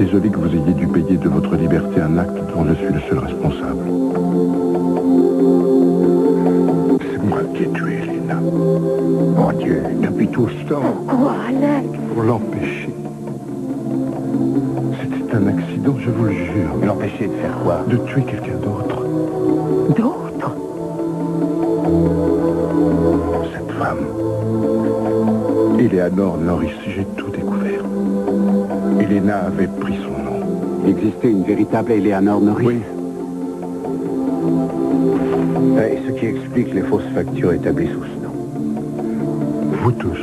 désolé que vous ayez dû payer de votre liberté un acte dont je suis le seul responsable. C'est moi qui ai tué Elena. Mon Dieu, depuis tout ce temps. Pourquoi, Alex? Pour l'empêcher. C'était un accident, je vous le jure. L'empêcher de faire quoi? De tuer quelqu'un d'autre. D'autres? Cette femme. Eleanor Norris, j'ai tout découvert. Elena avait pris son nom. Il existait une véritable Eleanor Norris? Oui. Et ce qui explique les fausses factures établies sous ce nom. Vous tous.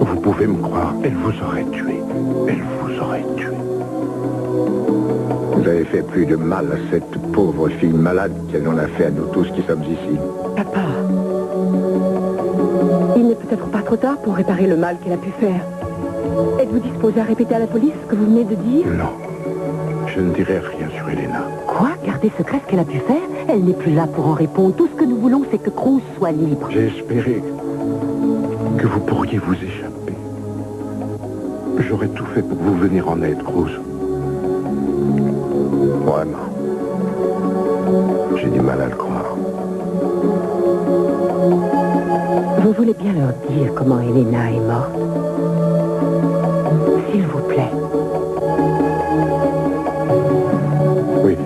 Vous pouvez me croire, elle vous aurait tué. Elle vous aurait tué. Vous avez fait plus de mal à cette pauvre fille malade qu'elle en a fait à nous tous qui sommes ici. Papa, il n'est peut-être pas trop tard pour réparer le mal qu'elle a pu faire. Êtes-vous disposé à répéter à la police ce que vous venez de dire? Non. Je ne dirai rien sur Elena. Quoi? Garder secret ce qu'elle a pu faire? Elle n'est plus là pour en répondre. Tout ce que nous voulons, c'est que Cruz soit libre. J'ai espéré que vous pourriez vous échapper. J'aurais tout fait pour vous venir en aide, Cruz. Vraiment. J'ai du mal à le croire. Vous voulez bien leur dire comment Elena est morte? S'il vous plaît. Oui.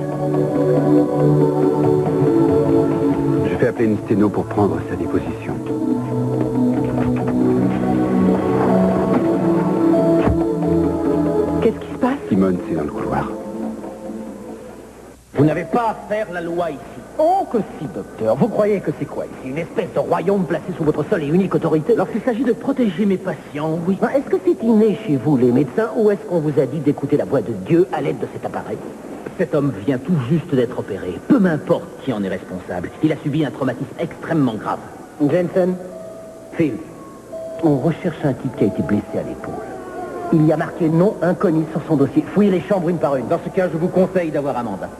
Je vais appeler une sténo pour prendre sa déposition. Qu'est-ce qui se passe? Simone, c'est dans le couloir. Vous n'avez pas à faire la loi ici. Oh, que si, docteur. Vous croyez que c'est quoi ici? Une espèce de royaume placé sous votre seule et unique autorité? Lorsqu'il s'agit de protéger mes patients, oui. Est-ce que c'est inné chez vous, les médecins, ou est-ce qu'on vous a dit d'écouter la voix de Dieu à l'aide de cet appareil? Cet homme vient tout juste d'être opéré. Peu m'importe qui en est responsable. Il a subi un traumatisme extrêmement grave. Jensen, Phil, on recherche un type qui a été blessé à l'épaule. Il y a marqué nom inconnu sur son dossier. Fouillez les chambres une par une. Dans ce cas, je vous conseille d'avoir un mandat.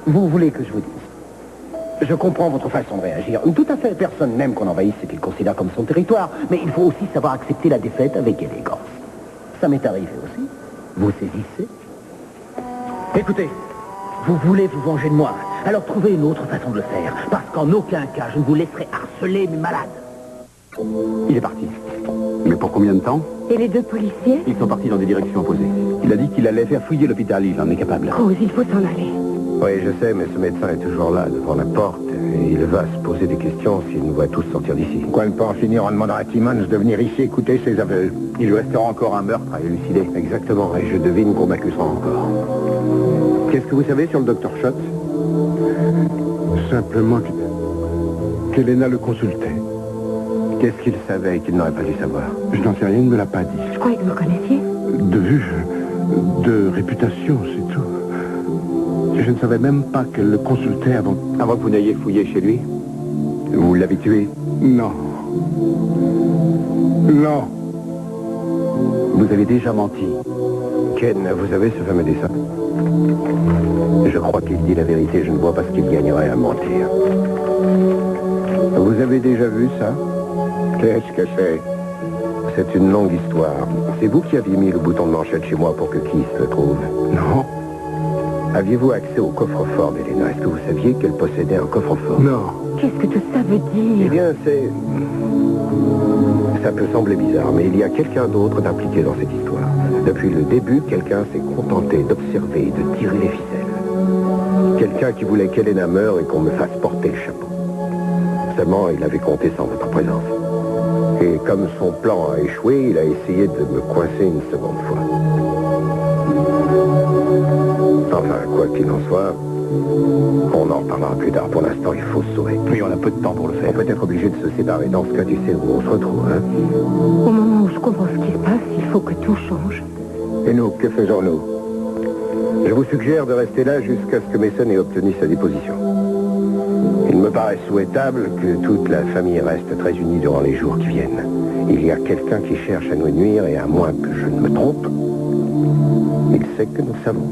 Vous voulez que je vous dise? Je comprends votre façon de réagir. Tout à fait. Personne n'aime qu'on envahisse ce qu'il considère comme son territoire. Mais il faut aussi savoir accepter la défaite avec élégance. Ça m'est arrivé aussi. Vous saisissez? Écoutez, vous voulez vous venger de moi. Alors trouvez une autre façon de le faire. Parce qu'en aucun cas, je ne vous laisserai harceler mes malades. Il est parti. Mais pour combien de temps? Et les deux policiers? Ils sont partis dans des directions opposées. Il a dit qu'il allait faire fouiller l'hôpital. Il en est capable. Cruz, il faut s'en aller. Oui, je sais, mais ce médecin est toujours là, devant la porte. Et il va se poser des questions s'il nous voit tous sortir d'ici. Quoi ne pas en finir en demandant à Timmons de venir ici écouter ses aveux? Il lui restera encore un meurtre à élucider. Exactement, et je devine qu'on m'accusera encore. Qu'est-ce que vous savez sur le docteur Schott? Simplement qu'Elena le consultait. Qu'est-ce qu'il savait qu'il n'aurait pas dû savoir? Je n'en sais rien, il ne me l'a pas dit. Je croyais que vous connaissiez. De vue, de réputation, c'est tout. Je ne savais même pas qu'elle le consultait avant... Avant que vous n'ayez fouillé chez lui? Vous l'avez tué? Non. Non. Vous avez déjà menti. Ken, vous avez ce fameux dessin? Je crois qu'il dit la vérité, je ne vois pas ce qu'il gagnerait à mentir. Vous avez déjà vu ça? Qu'est-ce que c'est? C'est une longue histoire. C'est vous qui aviez mis le bouton de manchette chez moi pour que Keith le trouve? Non. Aviez-vous accès au coffre-fort d'Elena? Est-ce que vous saviez qu'elle possédait un coffre-fort? Non. Qu'est-ce que tout ça veut Eh dire? bien, ça peut sembler bizarre, mais il y a quelqu'un d'autre d'impliqué dans cette histoire. Depuis le début, quelqu'un s'est contenté d'observer et de tirer les ficelles. Quelqu'un qui voulait qu'Elena meure et qu'on me fasse porter le chapeau. Seulement, il avait compté sans votre présence. Et comme son plan a échoué, il a essayé de me coincer une seconde fois. Enfin, quoi qu'il en soit, on en reparlera plus tard. Pour l'instant, il faut se sauver. Oui, on a peu de temps pour le faire. On peut être obligé de se séparer. Dans ce cas, tu sais où on se retrouve, hein? Au moment où je comprends ce qui se passe, il faut que tout change. Et nous, que faisons-nous? Je vous suggère de rester là jusqu'à ce que Mason ait obtenu sa déposition. Il me paraît souhaitable que toute la famille reste très unie durant les jours qui viennent. Il y a quelqu'un qui cherche à nous nuire et à moins que je ne me trompe, il sait que nous savons.